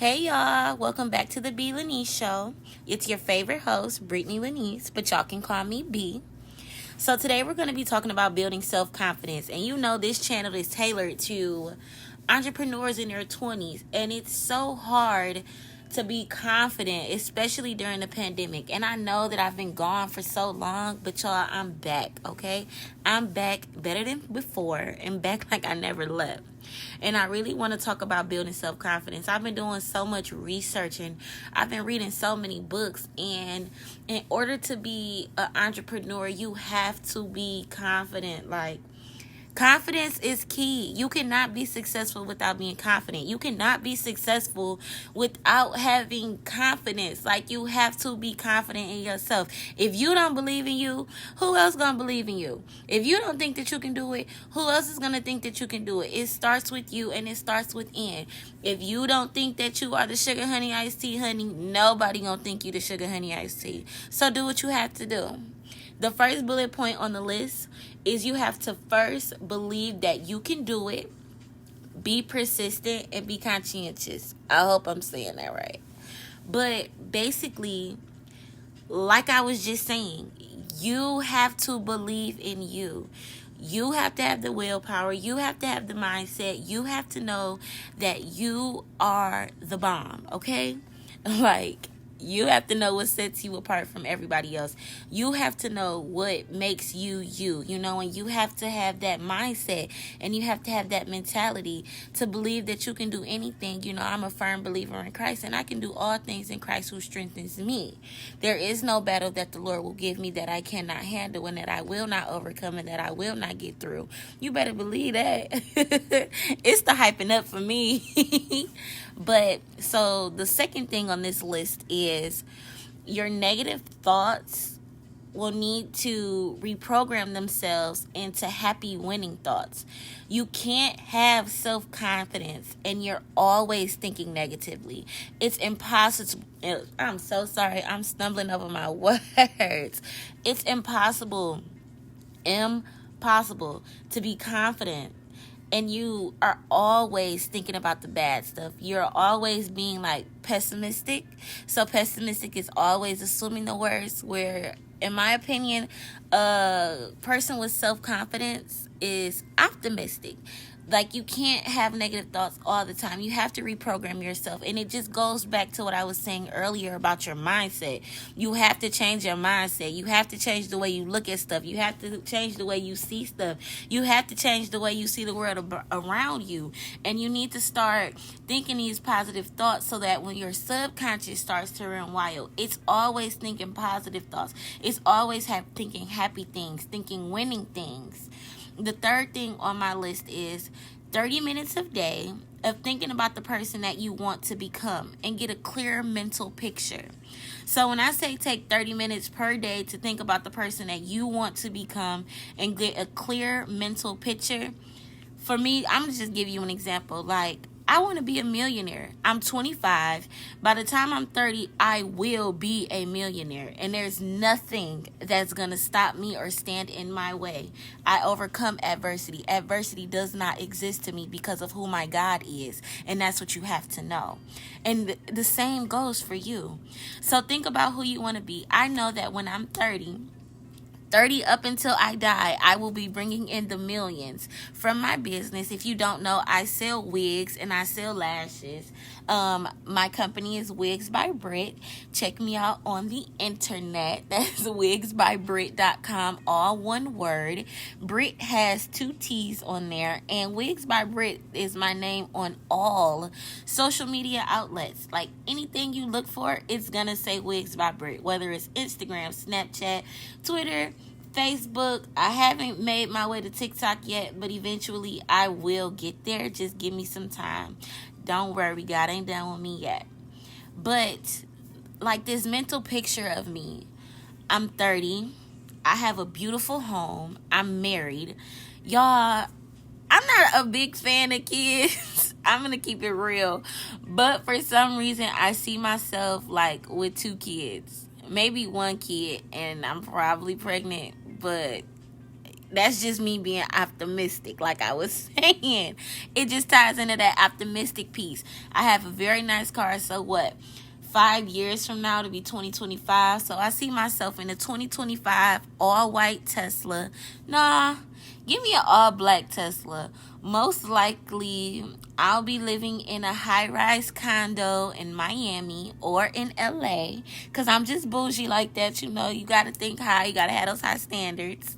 Hey y'all, welcome back to the B. Lanice Show. It's your favorite host, Brittany Lanice, but y'all can call me B. So today we're going to be talking about building self-confidence. And you know this channel is tailored to entrepreneurs in their 20s. And it's so hard to be confident, especially during the pandemic. And I know that I've been gone for so long, but y'all, I'm back, okay? I'm back better than before and back like I never left. And I really want to talk about building self-confidence. I've been doing so much research and I've been reading so many books. And in order to be an entrepreneur, you have to be confident. Confidence is key. You cannot be successful without being confident. You cannot be successful without having confidence. You have to be confident in yourself. If you don't believe in you, who else gonna believe in you? If you don't think that you can do it, who else is gonna think that you can do it? It starts with you and it starts within. If you don't think that you are the sugar honey iced tea, honey, nobody gonna think you the sugar honey iced tea. So do what you have to do. The first bullet point on the list is you have to first believe that you can do it, be persistent, and be conscientious. I hope I'm saying that right. But basically, like I was just saying, you have to believe in you. You have to have the willpower. You have to have the mindset. You have to know that you are the bomb, okay? You have to know what sets you apart from everybody else. You have to know what makes you, and you have to have that mindset and you have to have that mentality to believe that you can do anything. I'm a firm believer in Christ and I can do all things in Christ who strengthens me. There is no battle that the Lord will give me that I cannot handle and that I will not overcome and that I will not get through. You better believe that. It's the hyping up for me. But so the second thing on this list is your negative thoughts will need to reprogram themselves into happy winning thoughts. You can't have self-confidence and you're always thinking negatively. It's impossible. I'm so sorry. I'm stumbling over my words. It's impossible to be confident and you are always thinking about the bad stuff. You're always being pessimistic. So pessimistic is always assuming the worst, where in my opinion, a person with self-confidence is optimistic. You can't have negative thoughts all the time. You have to reprogram yourself. And it just goes back to what I was saying earlier about your mindset. You have to change your mindset. You have to change the way you look at stuff. You have to change the way you see stuff. You have to change the way you see the world around you. And you need to start thinking these positive thoughts so that when your subconscious starts to run wild, it's always thinking positive thoughts. It's always thinking happy things, thinking winning things. The third thing on my list is 30 minutes a day of thinking about the person that you want to become and get a clear mental picture. So when I say take 30 minutes per day to think about the person that you want to become and get a clear mental picture, for me, I'm going to just give you an example. I want to be a millionaire. I'm 25. By the time I'm 30, I will be a millionaire. And there's nothing that's going to stop me or stand in my way. I overcome adversity. Adversity does not exist to me because of who my God is. And that's what you have to know. And the same goes for you. So think about who you want to be. I know that when I'm 30 up until I die, I will be bringing in the millions from my business. If you don't know, I sell wigs and I sell lashes. My company is Wigs by Britt. Check me out on the internet. That's wigsbybritt.com, all one word. Britt has 2 T's on there, and Wigs by Britt is my name on all social media outlets. Anything you look for, it's gonna say Wigs by Britt, whether it's Instagram, Snapchat, Twitter, Facebook. I haven't made my way to TikTok yet, but eventually I will get there. Just give me some time. Don't worry, God ain't done with me yet. But this mental picture of me, I'm 30. I have a beautiful home. I'm married. Y'all, I'm not a big fan of kids. I'm going to keep it real. But for some reason, I see myself with 2 kids. Maybe 1 kid, and I'm probably pregnant. But That's just me being optimistic, like I was saying. It just ties into that optimistic piece. I have a very nice car, so what? 5 years from now to be 2025. So I see myself in a 2025 all white Tesla. Nah, give me an all black Tesla. Most likely, I'll be living in a high rise condo in Miami or in LA. Because I'm just bougie like that. You know, you got to think high, you got to have those high standards.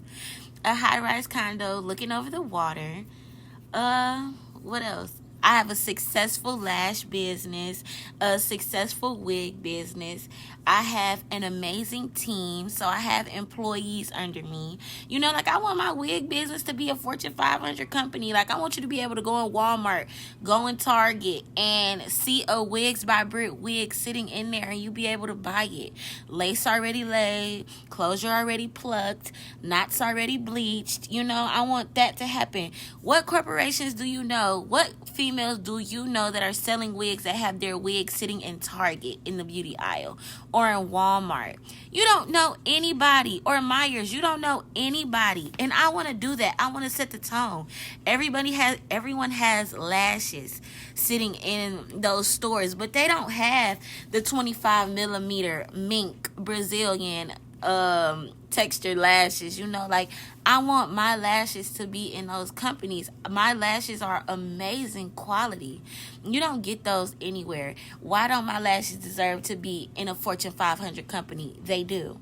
A high rise condo looking over the water. What else? I have a successful lash business, a successful wig business. I have an amazing team, so I have employees under me. You know, like I want my wig business to be a Fortune 500 company. Like I want you to be able to go in Walmart, go in Target, and see a Wigs by Brit wig sitting in there, and you be able to buy it. Lace already laid, closure already plucked, knots already bleached. You know, I want that to happen. What corporations do you know? What females do you know that are selling wigs that have their wigs sitting in Target in the beauty aisle or in Walmart? You don't know anybody. Or Myers, you don't know anybody. And I want to do that. I want to set the tone. Everyone has lashes sitting in those stores, but they don't have the 25 millimeter mink Brazilian textured lashes. You know, like I want my lashes to be in those companies. My lashes are amazing quality. You don't get those anywhere. Why don't my lashes deserve to be in a Fortune 500 company? They do.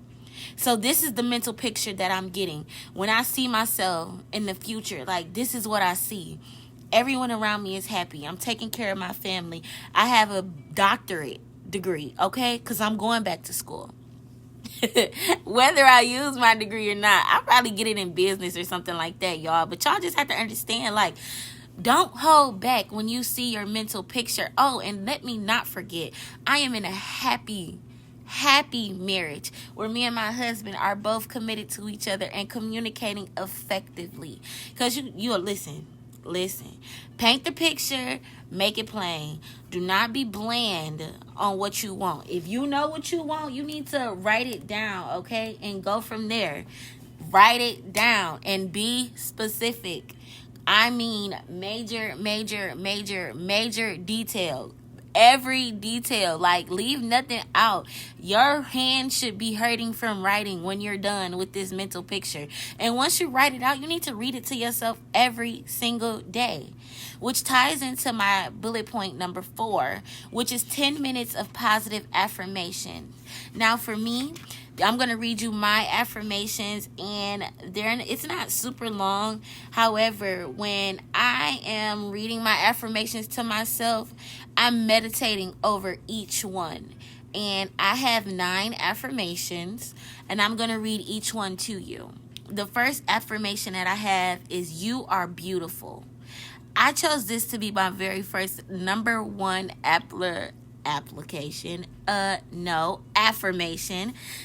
So this is the mental picture that I'm getting when I see myself in the future. Like, this is what I see. Everyone around me is happy. I'm taking care of my family. I have a doctorate degree, okay? Because I'm going back to school. Whether I use my degree or not, I'll probably get it in business or something like that, y'all. But y'all just have to understand, like, don't hold back when you see your mental picture. Oh, and let me not forget, I am in a happy marriage where me and my husband are both committed to each other and communicating effectively. Because you listen, paint the picture, make it plain. Do not be bland on what you want. If you know what you want, you need to write it down, okay? And go from there. Write it down and be specific. I mean major detail. Every detail, like leave nothing out. Your hand should be hurting from writing when you're done with this mental picture. And once you write it out, you need to read it to yourself every single day, which ties into my bullet point number 4, which is 10 minutes of positive affirmation. Now for me, I'm going to read you my affirmations, and it's not super long. However, when I am reading my affirmations to myself, I'm meditating over each one. And I have 9 affirmations, and I'm going to read each one to you. The first affirmation that I have is, you are beautiful. I chose this to be my very first number 1 affirmation.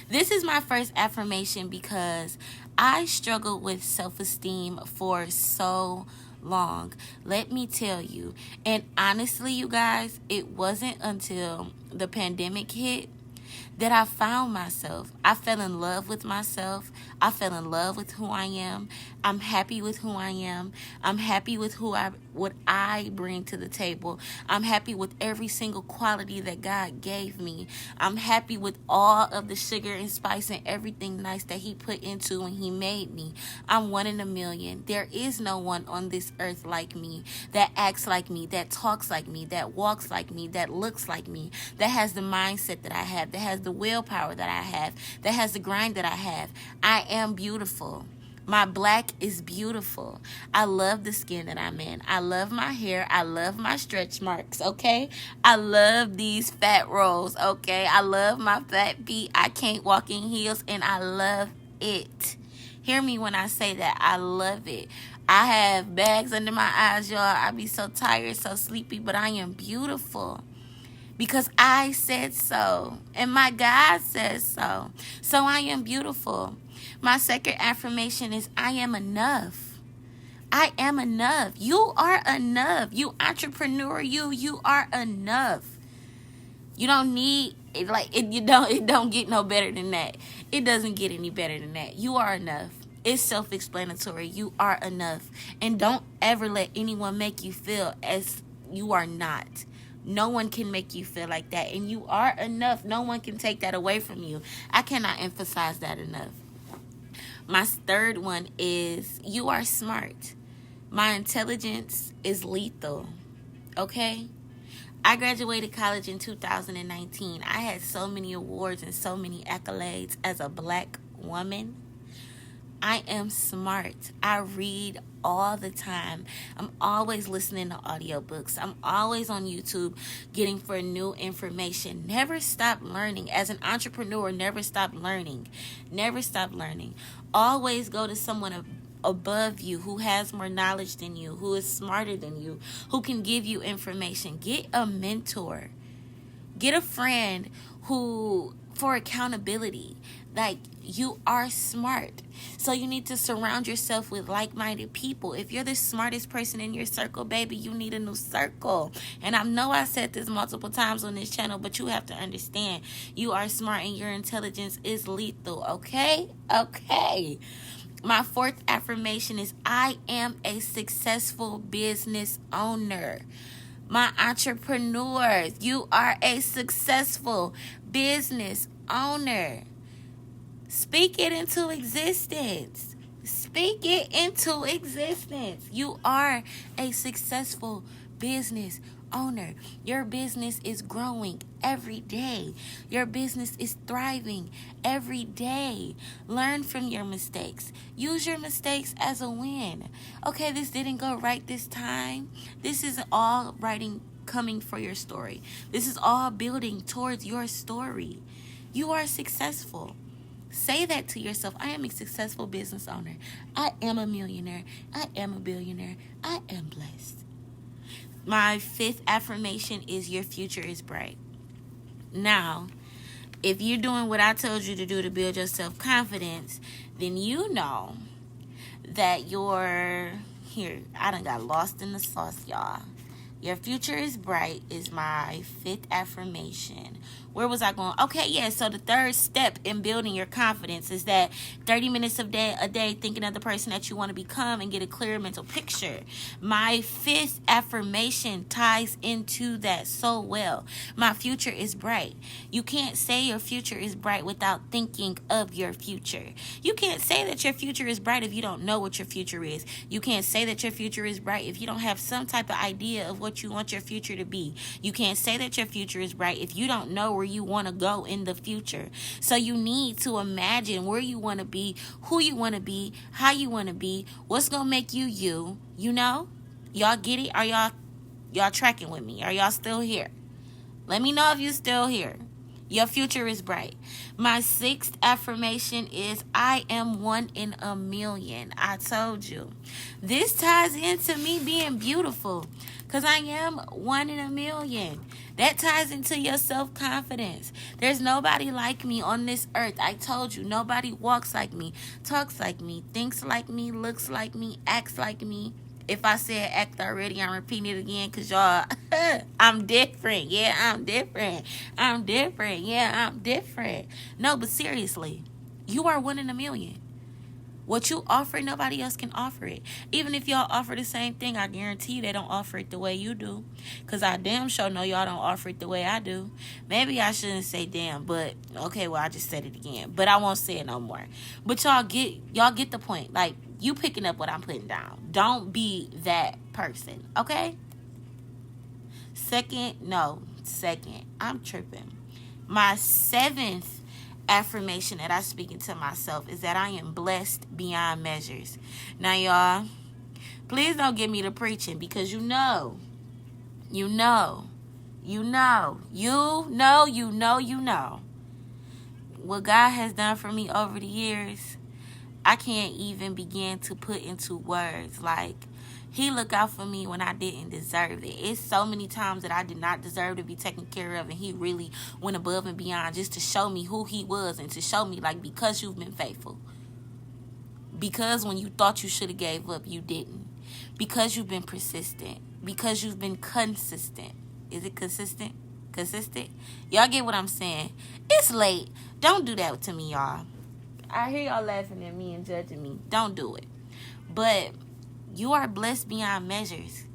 This is my first affirmation because I struggled with self-esteem for so long. Let me tell you. And honestly, you guys, it wasn't until the pandemic hit that I found myself. I fell in love with myself. I fell in love with who I am. I'm happy with who I am. I'm happy with what I bring to the table. I'm happy with every single quality that God gave me. I'm happy with all of the sugar and spice and everything nice that He put into when He made me. I'm one in a million. There is no one on this earth like me, that acts like me, that talks like me, that walks like me, that looks like me, that has the mindset that I have, that has the willpower that I have, that has the grind that I have. I am beautiful. My black is beautiful. I love the skin that I'm in. I love my hair. I love my stretch marks, okay? I love these fat rolls, okay? I love my fat feet. I can't walk in heels, and I love it. Hear me when I say that. I love it. I have bags under my eyes, y'all. I be so tired, so sleepy, but I am beautiful. Because I said so. And my God says so. So I am beautiful. My second affirmation is, I am enough. I am enough. You are enough. You entrepreneur, you are enough. You don't need it don't get no better than that. It doesn't get any better than that. You are enough. It's self-explanatory. You are enough. And don't ever let anyone make you feel as you are not. No one can make you feel like that. And you are enough. No one can take that away from you. I cannot emphasize that enough. My third one is you are smart. My intelligence is lethal. Okay? I graduated college in 2019. I had so many awards and so many accolades as a black woman. I am smart. I read all the time. I'm always listening to audiobooks. I'm always on YouTube getting for new information. Never stop learning. As an entrepreneur, never stop learning. Never stop learning. Always go to someone above you who has more knowledge than you, who is smarter than you, who can give you information. Get a mentor. Get a friend who, for accountability. Like, you are smart. So you need to surround yourself with like-minded people. If you're the smartest person in your circle, baby, you need a new circle. And I know I said this multiple times on this channel, but you have to understand, you are smart and your intelligence is lethal, okay? Okay. My fourth affirmation is I am a successful business owner. My entrepreneurs, you are a successful business owner. Speak it into existence. Speak it into existence. You are a successful business owner. Your business is growing every day. Your business is thriving every day. Learn from your mistakes. Use your mistakes as a win. Okay, this didn't go right this time. This is all writing coming for your story. This is all building towards your story. You are successful. Say that to yourself. I am a successful business owner. I am a millionaire. I am a billionaire. I am blessed. My fifth affirmation is your future is bright. Now, if you're doing what I told you to do to build your self-confidence, then you know that I done got lost in the sauce, y'all. Your future is bright is my fifth affirmation. Where was I going? Okay, yeah, so the third step in building your confidence is that 30 minutes a day thinking of the person that you want to become and get a clear mental picture. My fifth affirmation ties into that so well. My future is bright. You can't say your future is bright without thinking of your future. You can't say that your future is bright if you don't know what your future is. You can't say that your future is bright if you don't have some type of idea of what you want your future to be. You can't say that your future is bright if you don't know where you want to go in the future. So you need to imagine where you want to be, who you want to be, how you want to be, what's going to make you you, you know? Y'all get it? Are y'all tracking with me? Are y'all still here? Let me know if you're still here. Your future is bright. My sixth affirmation is I am 1 in a million. I told you. This ties into me being beautiful because I am 1 in a million. That ties into your self-confidence. There's nobody like me on this earth. I told you, nobody walks like me, talks like me, thinks like me, looks like me, acts like me. If I said act already, I'm repeating it again because y'all, I'm different. Yeah, I'm different. I'm different. Yeah, I'm different. No, but seriously, you are 1 in a million. What you offer, nobody else can offer it. Even if y'all offer the same thing, I guarantee you they don't offer it the way you do. Because I damn sure know y'all don't offer it the way I do. Maybe I shouldn't say damn, but okay, well, I just said it again. But I won't say it no more. But y'all get the point. Like, you picking up what I'm putting down. Don't be that person, okay? Second, I'm tripping. My seventh affirmation that I speaking to myself is that I am blessed beyond measures. Now, y'all, please don't get me to preaching because you know what God has done for me over the years. I can't even begin to put into words. Like, he looked out for me when I didn't deserve it. It's so many times that I did not deserve to be taken care of, and he really went above and beyond just to show me who he was and to show me, like, because you've been faithful. Because when you thought you should have gave up, you didn't. Because you've been persistent. Because you've been consistent. Is it consistent? Consistent? Y'all get what I'm saying? It's late. Don't do that to me, y'all. I hear y'all laughing at me and judging me. Don't do it. But you are blessed beyond measures.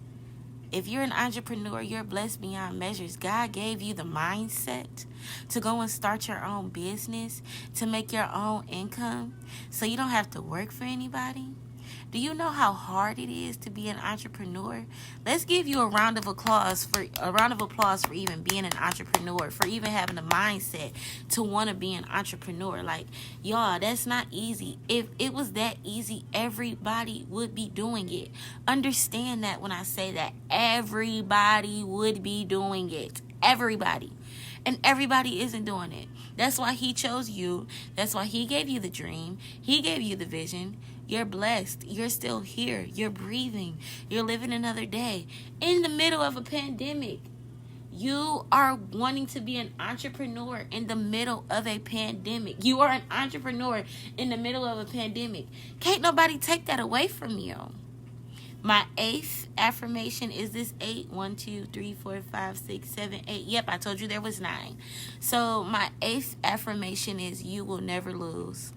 If you're an entrepreneur, you're blessed beyond measures. God gave you the mindset to go and start your own business, to make your own income, so you don't have to work for anybody. Do you know how hard it is to be an entrepreneur? Let's give you a round of applause for even being an entrepreneur, for even having the mindset to want to be an entrepreneur. Like, y'all, that's not easy. If it was that easy, everybody would be doing it. Understand that when I say that, everybody would be doing it. Everybody. And everybody isn't doing it. That's why he chose you. That's why he gave you the dream. He gave you the vision. You're blessed. You're still here. You're breathing. You're living another day. In the middle of a pandemic, you are wanting to be an entrepreneur in the middle of a pandemic. You are an entrepreneur in the middle of a pandemic. Can't nobody take that away from you. My 8th affirmation is this 8. 1, 2, 3, 4, 5, 6, 7, 8. Yep, I told you there was 9. So my 8th affirmation is you will never lose.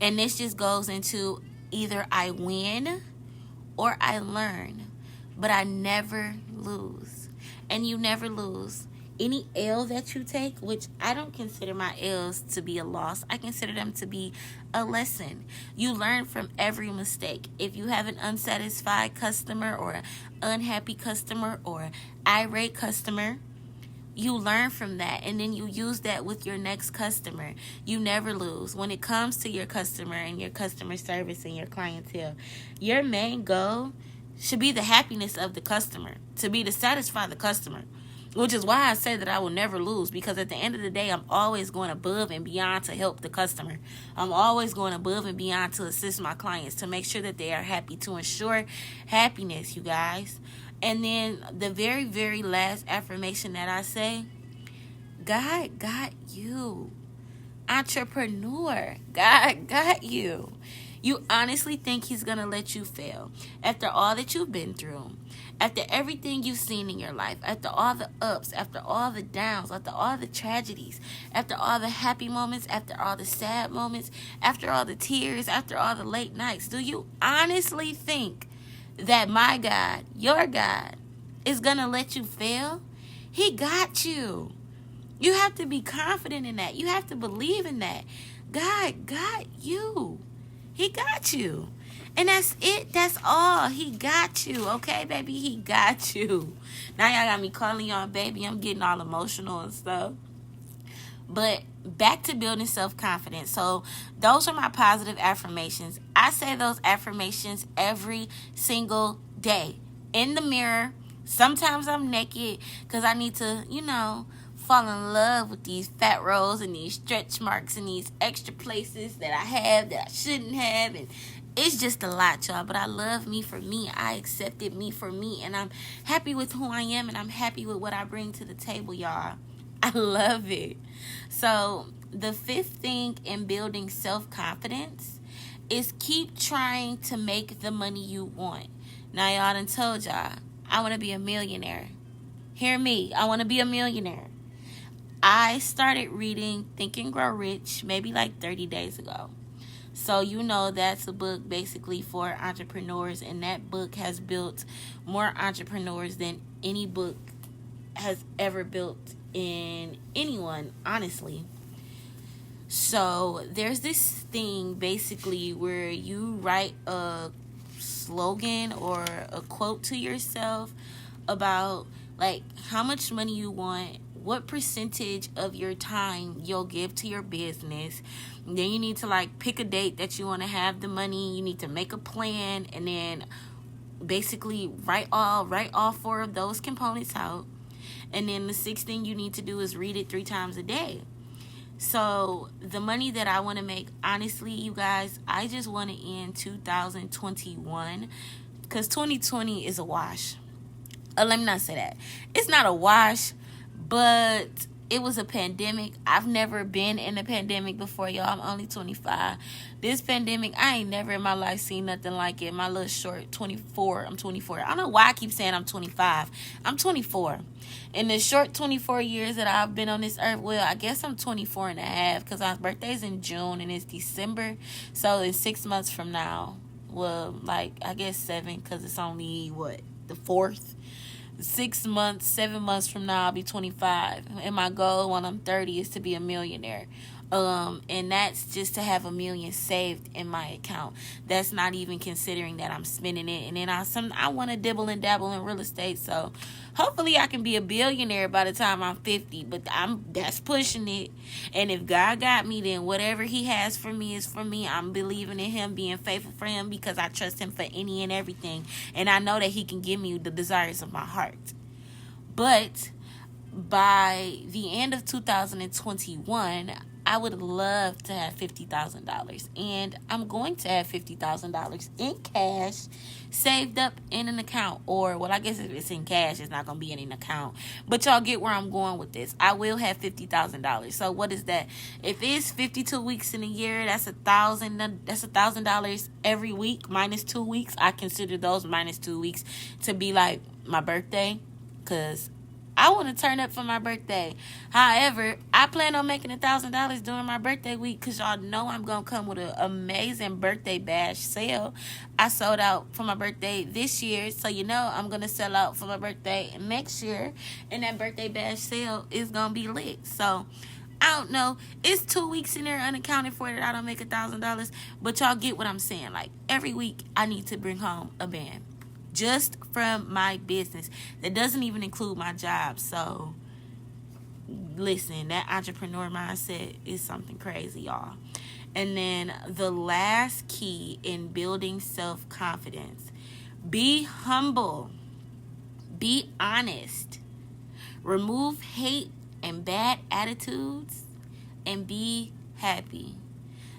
And this just goes into either I win or I learn, but I never lose. And you never lose. Any L that you take, which I don't consider my L's to be a loss, I consider them to be a lesson. You learn from every mistake. If you have an unsatisfied customer or an unhappy customer or an irate customer, you learn from that, and then you use that with your next customer. You never lose. When it comes to your customer and your customer service and your clientele, your main goal should be the happiness of the customer, to satisfy the customer, which is why I say that I will never lose, because at the end of the day, I'm always going above and beyond to help the customer. I'm always going above and beyond to assist my clients, to make sure that they are happy, to ensure happiness, you guys. And then the very, very last affirmation that I say, God got you. Entrepreneur, God got you. You honestly think he's going to let you fail after all that you've been through, after everything you've seen in your life, after all the ups, after all the downs, after all the tragedies, after all the happy moments, after all the sad moments, after all the tears, after all the late nights? Do you honestly think that my God, your God, is going to let you fail? He got you. You have to be confident in that. You have to believe in that. God got you. He got you. And that's it. That's all. He got you. Okay, baby? He got you. Now y'all got me calling y'all baby. I'm getting all emotional and stuff. But back to building self-confidence. So those are my positive affirmations. I say those affirmations every single day in the mirror. Sometimes I'm naked because I need to, fall in love with these fat rolls and these stretch marks and these extra places that I have that I shouldn't have. And it's just a lot, y'all. But I love me for me. I accepted me for me. And I'm happy with who I am. And I'm happy with what I bring to the table, y'all. I love it. So the 5th thing in building self-confidence is keep trying to make the money you want. Now, y'all done told y'all, I want to be a millionaire. Hear me. I want to be a millionaire. I started reading Think and Grow Rich maybe like 30 days ago. So that's a book basically for entrepreneurs, and that book has built more entrepreneurs than any book has ever built in anyone, honestly. So there's this thing basically where you write a slogan or a quote to yourself about like how much money you want, what percentage of your time you'll give to your business. And then you need to like pick a date that you want to have the money. You need to make a plan and then basically write all 4 of those components out. And then the 6th thing you need to do is read it 3 times a day. So the money that I want to make, honestly, you guys, I just want to end 2021 because 2020 is a wash. Let me not say that. It's not a wash, but it was a pandemic. I've never been in a pandemic before, y'all. I'm only 25. This pandemic, I ain't never in my life seen nothing like it. My little short 24. I'm 24. I don't know why I keep saying I'm 25. I'm 24. In the short 24 years that I've been on this earth, well, I guess I'm 24 and a half because my birthday's in June and it's December. So in 6 months from now, well, like, I guess 7 because it's only, what, the 4th? 6 months, 7 months from now, I'll be 25. And my goal when I'm 30 is to be a millionaire. And that's just to have $1 million saved in my account. That's not even considering that I'm spending it. And then I want to dibble and dabble in real estate. So hopefully I can be a billionaire by the time I'm 50. But that's pushing it. And if God got me, then whatever He has for me is for me. I'm believing in Him, being faithful for Him, because I trust Him for any and everything. And I know that He can give me the desires of my heart. But by the end of 2021, I would love to have $50,000. And I'm going to have $50,000 in cash saved up in an account. Or, well, I guess if it's in cash, it's not going to be in an account. But y'all get where I'm going with this. I will have $50,000. So what is that? If it's 52 weeks in a year, that's $1,000. That's $1,000 every week minus 2 weeks. I consider those minus 2 weeks to be like my birthday, because I want to turn up for my birthday. However, I plan on making $1,000 during my birthday week, because y'all know I'm going to come with an amazing birthday bash sale. I sold out for my birthday this year, so you know I'm going to sell out for my birthday next year, and that birthday bash sale is going to be lit. So I don't know. It's 2 weeks in there unaccounted for that I don't make $1,000, but y'all get what I'm saying. Like, every week I need to bring home a band. Just from my business. That doesn't even include my job. So, listen, that entrepreneur mindset is something crazy, y'all. And then the last key in building self-confidence: be humble. Be honest. Remove hate and bad attitudes. And be happy.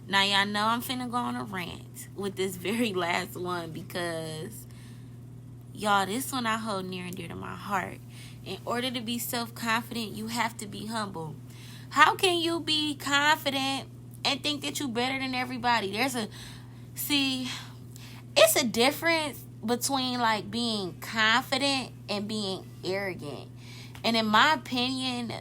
Now, y'all know I'm finna go on a rant with this very last one, because y'all, this one I hold near and dear to my heart. In order to be self-confident, you have to be humble. How can you be confident and think that you're better than everybody? It's a difference between like being confident and being arrogant. And in my opinion,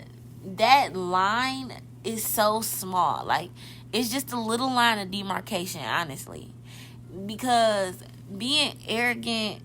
that line is so small. Like, it's just a little line of demarcation, honestly. Because being arrogant,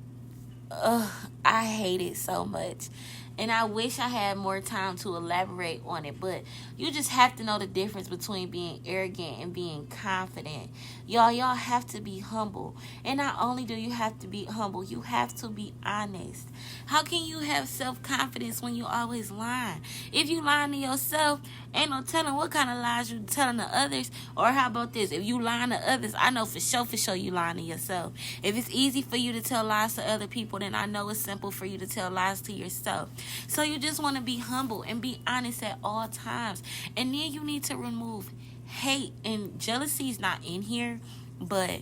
I hate it so much. And I wish I had more time to elaborate on it. But you just have to know the difference between being arrogant and being confident. Y'all have to be humble. And not only do you have to be humble, you have to be honest. How can you have self-confidence when you always lying? If you lying to yourself, ain't no telling what kind of lies you telling to others. Or how about this? If you lying to others, I know for sure you lying to yourself. If it's easy for you to tell lies to other people, then I know it's simple for you to tell lies to yourself. So you just want to be humble and be honest at all times. And then you need to remove hate. And jealousy is not in here, but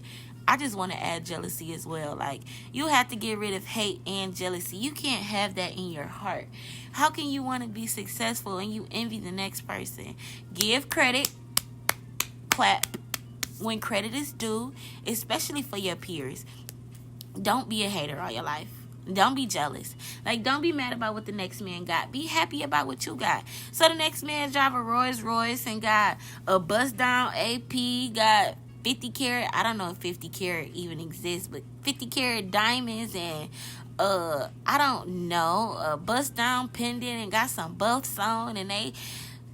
I just want to add jealousy as well. Like, you have to get rid of hate and jealousy. You can't have that in your heart. How can you want to be successful and you envy the next person? Give credit, clap when credit is due, especially for your peers. Don't be a hater all your life. Don't be jealous. Like, don't be mad about what the next man got. Be happy about what you got. So the next man drive a Rolls Royce and got a bust down AP, got 50 carat, I don't know if 50 carat even exists, but 50 carat diamonds and I don't know, a bust down pendant and got some buffs on, and they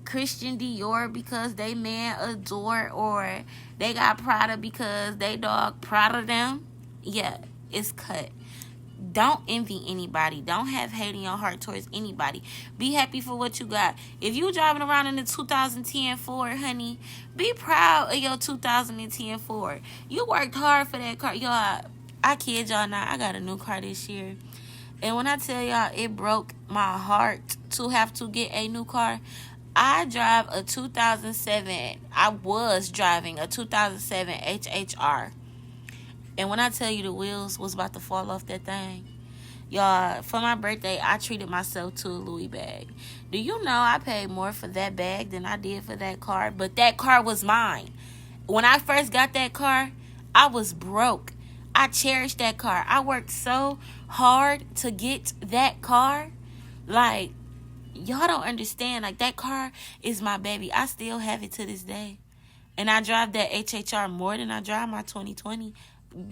Christian Dior because they man adore, or they got Prada because they dog Prada them. Yeah, it's cut. Don't envy anybody. Don't have hate in your heart towards anybody. Be happy for what you got. If you driving around in a 2010 Ford, honey, be proud of your 2010 Ford. You worked hard for that car. Y'all, I kid y'all not, I got a new car this year. And when I tell y'all it broke my heart to have to get a new car, I drive a 2007. I was driving a 2007 HHR. And when I tell you the wheels was about to fall off that thing, Y'all, for my birthday, I treated myself to a Louis bag. Do you know I paid more for that bag than I did for that car? But that car was mine. When I first got that car, I was broke. I cherished that car. I worked so hard to get that car. Like, y'all don't understand. Like, that car is my baby. I still have it to this day. And I drive that HHR more than I drive my 2020,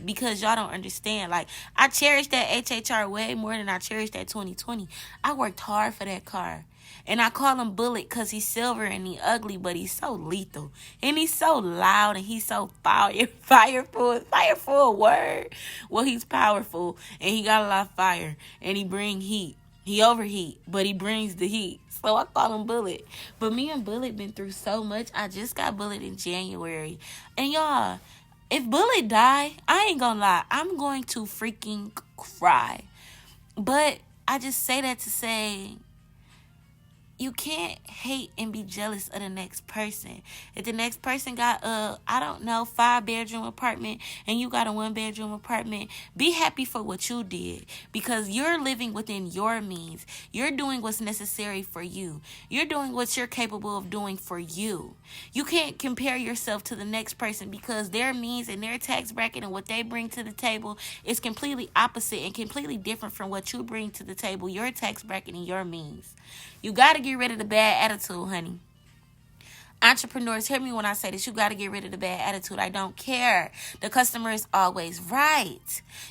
because y'all don't understand. Like, I cherish that HHR way more than I cherish that 2020. I worked hard for that car. And I call him Bullet because he's silver and he's ugly, but he's so lethal. And he's so loud and he's so fireful. Fireful word. Well, he's powerful and he got a lot of fire and he bring heat. He overheat, but he brings the heat. So I call him Bullet. But me and Bullet been through so much. I just got Bullet in January. And y'all, if Bullet die, I ain't gonna lie, I'm going to freaking cry. But I just say that to say, you can't hate and be jealous of the next person. If the next person got I don't know, 5-bedroom apartment and you got a 1-bedroom apartment, be happy for what you did, because you're living within your means. You're doing what's necessary for you. You're doing what you're capable of doing for you. You can't compare yourself to the next person, because their means and their tax bracket and what they bring to the table is completely opposite and completely different from what you bring to the table, your tax bracket and your means. You got to get rid of the bad attitude, honey. Entrepreneurs, hear me when I say this. You got to get rid of the bad attitude. I don't care. The customer is always right.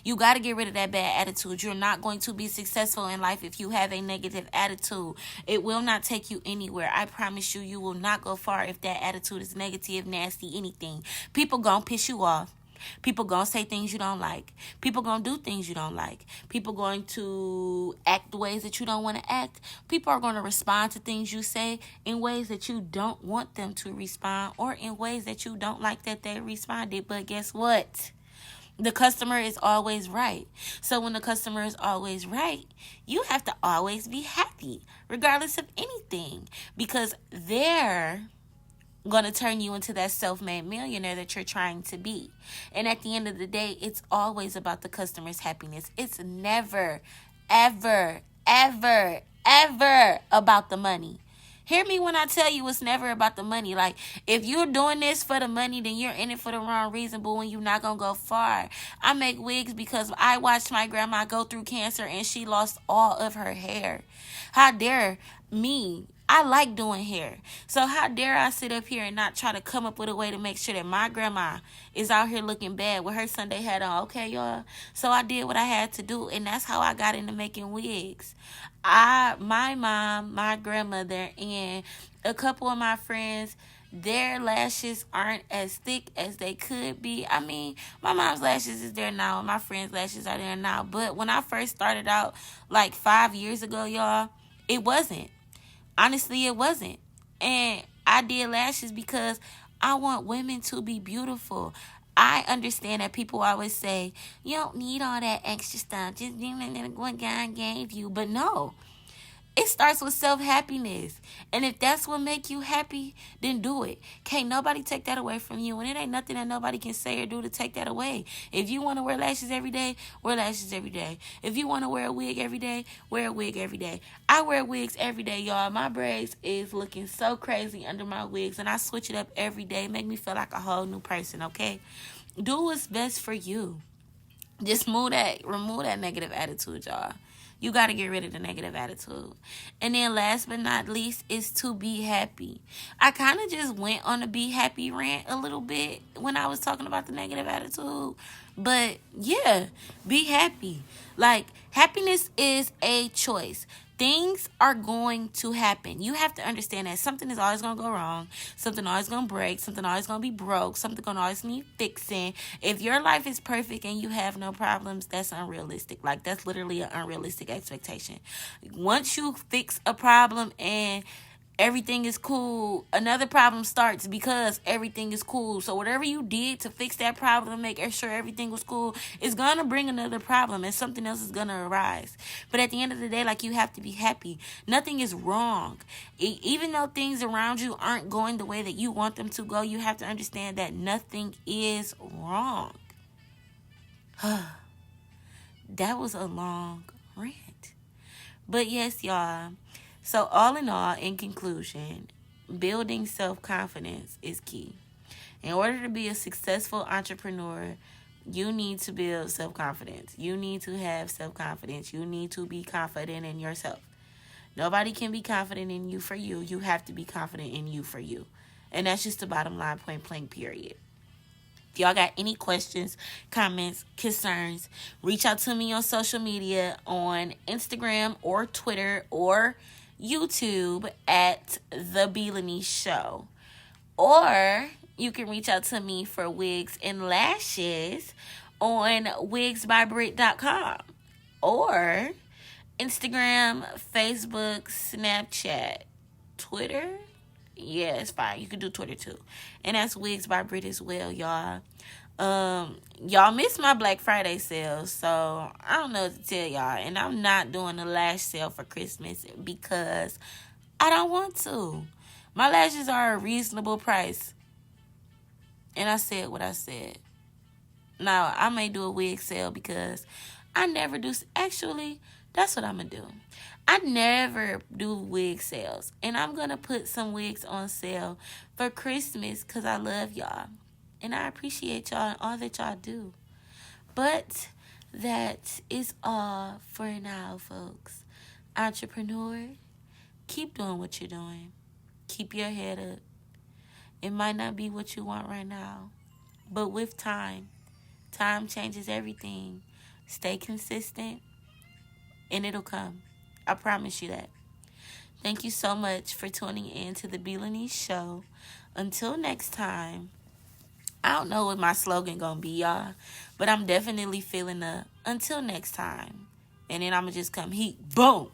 You got to get rid of that bad attitude. You're not going to be successful in life if you have a negative attitude. It will not take you anywhere. I promise you, you will not go far if that attitude is negative, nasty, anything. People gonna piss you off. People gonna say things you don't like. People gonna do things you don't like. People going to act the ways that you don't want to act. People are going to respond to things you say in ways that you don't want them to respond, or in ways that you don't like that they responded. But guess what? The customer is always right. So when the customer is always right, you have to always be happy, regardless of anything, because they're going to turn you into that self-made millionaire that you're trying to be. And at the end of the day, it's always about the customer's happiness. It's never, ever, ever, ever about the money. Hear me when I tell you, it's never about the money. Like, if you're doing this for the money, then you're in it for the wrong reason, but when you're not going to go far. I make wigs because I watched my grandma go through cancer and she lost all of her hair. How dare me? I like doing hair. So how dare I sit up here and not try to come up with a way to make sure that my grandma is out here looking bad with her Sunday hat on, okay, y'all? So I did what I had to do, and that's how I got into making wigs. My mom, my grandmother, and a couple of my friends, their lashes aren't as thick as they could be. I mean, my mom's lashes is there now, and my friends' lashes are there now. But when I first started out, like 5 years ago, y'all, it wasn't. Honestly, it wasn't. And I did lashes because I want women to be beautiful. I understand that people always say, you don't need all that extra stuff. Just do what God gave you. But no. It starts with self-happiness. And if that's what make you happy, then do it. Can't nobody take that away from you. And it ain't nothing that nobody can say or do to take that away. If you want to wear lashes every day, wear lashes every day. If you want to wear a wig every day, wear a wig every day. I wear wigs every day, y'all. My braids is looking so crazy under my wigs. And I switch it up every day. Make me feel like a whole new person, okay? Do what's best for you. Just remove that negative attitude, y'all. You got to get rid of the negative attitude. And then last but not least is to be happy. I kind of just went on a be happy rant a little bit when I was talking about the negative attitude. But yeah, be happy. Like, happiness is a choice. Things are going to happen. You have to understand that something is always going to go wrong. Something always going to break. Something always going to be broke. Something going to always need fixing. If your life is perfect and you have no problems, that's unrealistic. Like, that's literally an unrealistic expectation. Once you fix a problem and everything is cool, another problem starts because everything is cool. So whatever you did to fix that problem and make sure everything was cool is going to bring another problem, and something else is going to arise. But at the end of the day, like, you have to be happy. Nothing is wrong. Even though things around you aren't going the way that you want them to go, you have to understand that nothing is wrong. That was a long rant. But yes, y'all. So all in all, in conclusion, building self-confidence is key. In order to be a successful entrepreneur, you need to build self-confidence. You need to have self-confidence. You need to be confident in yourself. Nobody can be confident in you for you. You have to be confident in you for you. And that's just the bottom line, point blank, period. If y'all got any questions, comments, concerns, reach out to me on social media on Instagram or Twitter or YouTube at The Belanie Show. Or you can reach out to me for wigs and lashes on wigsbybrit.com. Or Instagram, Facebook, Snapchat, Twitter. Yeah, it's fine. You can do Twitter too. And that's Wigs by Brit as well, y'all. Y'all missed my Black Friday sale, so I don't know what to tell y'all. And I'm not doing a lash sale for Christmas because I don't want to. My lashes are a reasonable price. And I said what I said. Now, I may do a wig sale because I never do. Actually, that's what I'm going to do. I never do wig sales. And I'm going to put some wigs on sale for Christmas because I love y'all. And I appreciate y'all and all that y'all do. But that is all for now, folks. Entrepreneur, keep doing what you're doing. Keep your head up. It might not be what you want right now. But with time changes everything. Stay consistent and it'll come. I promise you that. Thank you so much for tuning in to the Belanie Show. Until next time, I don't know what my slogan gonna be, y'all, but I'm definitely feeling the until next time. And then I'ma just come heat, boom.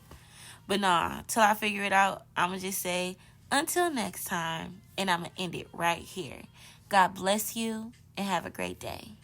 But nah, till I figure it out, I'ma just say until next time, and I'ma end it right here. God bless you and have a great day.